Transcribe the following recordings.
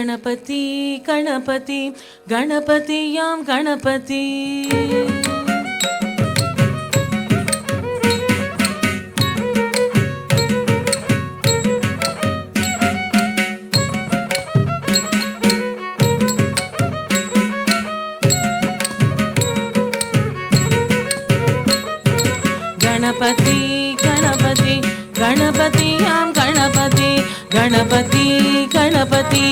गणपति गणपति गणपतियां गणपति गणपति गणपति गणपतियां गणपति गणपति गणपति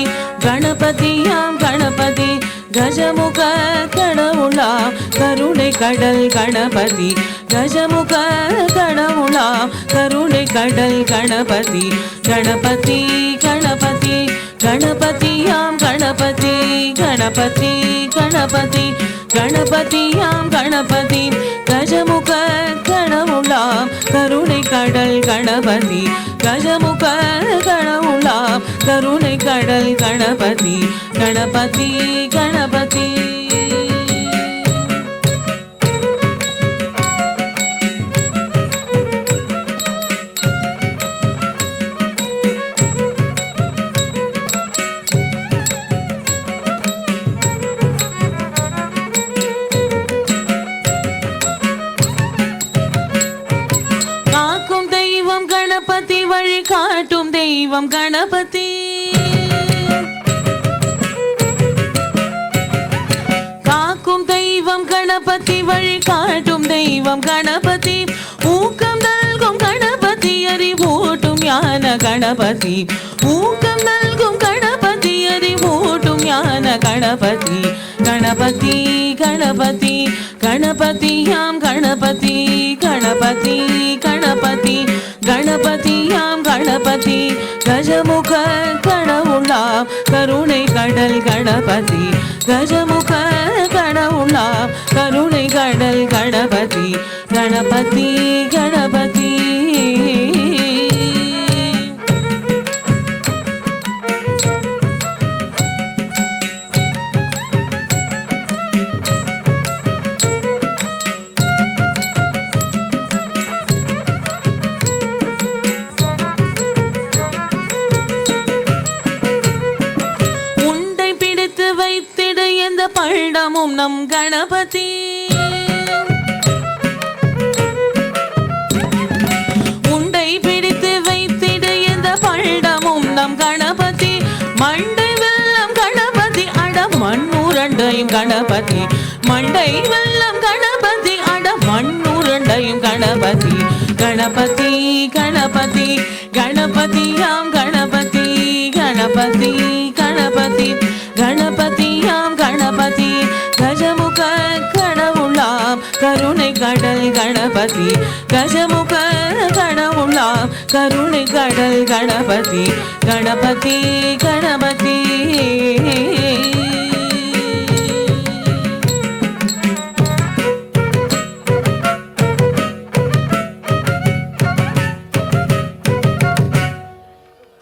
गणपतियां गणपति गजमुख गणमुला करुणे कडल गणपति गजमुख गणमुला करुणे कडल गणपति गणपति गणपति गणपतियां गणपति गणपति गणपति गणपतियां गणपति गजमुख गणमुला करुणे कडल गणपति गजमुख गणमुला करुणे कडल गणपति गणपति गणपति गणपति वழி காட்டும் தெய்வம் गणपति காக்கும் தெய்வம் गणपति வழி காட்டும் தெய்வம் गणपति ஊக்கம் நல்கும் गणपति அறிவூட்டும் ஞான गणपति ஊக்கம் நல்கும் गणपति அறிவூட்டும் ஞான गणपति गणपति गणपति गणपतियां गणपति गणपति गणपति गणपतियां गणपति गजमुख गणमुला करुणे कडल गणपति गजमुख गणमुला करुणे कडल गणपति गणपति गणपति பழமும் நம் गणपति உண்டை பிடித்து வைத்திடு எந்த பழமும் நம் गणपति மண்டை வெல்லம் गणपति அட மண்ணுரண்டையும் गणपति மண்டை வெல்லம் गणपति அட மண்ணுரண்டையும் गणपति गणपति गणपति गणपतियां गणपति गणपति गणपति गणपतियां गणपति गजमुख गणमुला करुणे कडल गणपति गजमुख गणमुला करुणे कडल गणपति गणपति गणपति